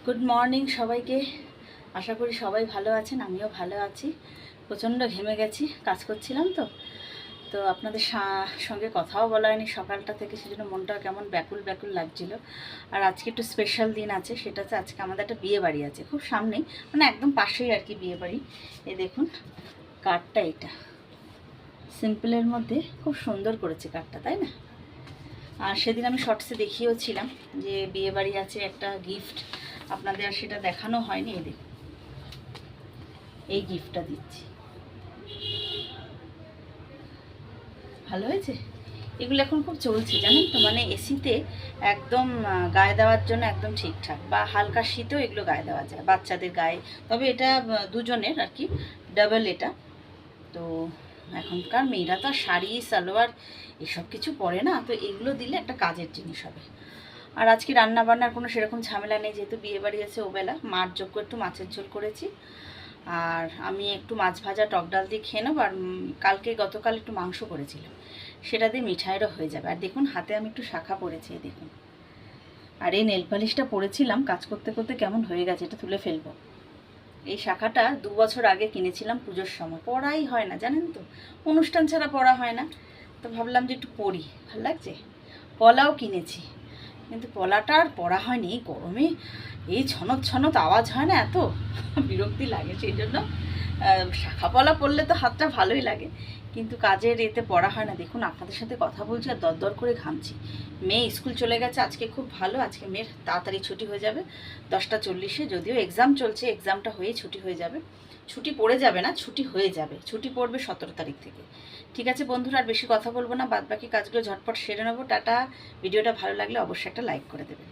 Good morning সবাইকে। আশা করি সবাই ভালো আছেন, আমিও ভালো আছি। প্রচণ্ড ঘেমে গেছি, কাজ করছিলাম তো তো আপনাদের সঙ্গে কথাও বলা হয়নি সকালটা থেকে, সেজন্য মনটা কেমন ব্যাকুল ব্যাকুল লাগছিল। আর আজকে একটু স্পেশাল দিন আছে, সেটা হচ্ছে আজকে আমাদের একটা বিয়ে বাড়ি আছে, খুব সামনেই, মানে একদম পাশেই আর কি বিয়ে বাড়ি। এই দেখুন কার্ডটা, এটা সিম্পলের মধ্যে খুব সুন্দর করেছে কার্ডটা, তাই না? আর সেদিন আমি শর্টসে দেখিয়েওছিলাম যে বিয়ে বাড়ি আছে, একটা গিফট আপনাদের আর সেটা দেখানো হয়নি। এই দেখুন, এই গিফটটা দিচ্ছি, ভালো হয়েছে। এগুলো এখন খুব চলছে জানেন তো, মানে এসিতে একদম গায়ে দেওয়ার জন্য একদম ঠিকঠাক, বা হালকা শীতেও এগুলো গায়ে দেওয়া যায় বাচ্চাদের গায়ে। তবে এটা দুজনের আর কি, ডাবল এটা। তো এখনকার মেয়েরা তো শাড়ি সালোয়ার এসব কিছু পরে না, তো এগুলো দিলে একটা কাজের জিনিস হবে। আর আজকে রান্না বান্নার কোনো সেরকম ঝামেলা নেই, যেহেতু বিয়ে বাড়ি আছে ওবেলা। মার যোগ্য একটু মাছের ঝোল করেছি, আর আমি একটু মাছ ভাজা টক ডাল দিয়ে খেয়ে নেবো। আর গতকাল একটু মাংস করেছিলাম, সেটা দিয়ে মিঠাইরও হয়ে যাবে। আর দেখুন হাতে আমি একটু শাখা পরেছি, দেখুন। আর এই নেল পালিশটা পরেছিলাম, কাজ করতে করতে কেমন হয়ে গেছে, এটা তুলে ফেলবো। এই শাখাটা 2 বছর আগে কিনেছিলাম পুজোর সময়, পরাই হয় না জানেন তো, অনুষ্ঠান ছাড়া পরা হয় না। তো ভাবলাম যে একটু পরি, ভালো লাগছে। পলাও কিনেছি, কিন্তু পলাটা আর পরা হয়নি। এই গরমে এই ছনত ছনত আওয়াজ হয় না, এত বিরক্তি লাগে। সেই জন্য শাখা পলা পরলে তো হাতটা ভালোই লাগে, কিন্তু কাজের এতে পড়া হয় না। দেখুন আপনাদের সাথে কথা বলছি আর দরদর করে ঘামছি। মেয়ে স্কুল চলে গেছে আজকে, খুব ভালো। আজকে মেয়ের তাড়াতাড়ি ছুটি হয়ে যাবে 10টা 40-এ, যদিও এক্সাম চলছে, এক্সামটা হয়েই ছুটি হয়ে যাবে। ছুটি পড়ে যাবে না, ছুটি হয়ে যাবে। ছুটি পড়বে 17 তারিখ থেকে। ঠিক আছে বন্ধুরা, আর বেশি কথা বলবো না, বাদ বাকি কাজগুলো ঝটপট সেরে নেবো। টাটা। ভিডিওটা ভালো লাগলে অবশ্যই একটা লাইক করে দেবেন।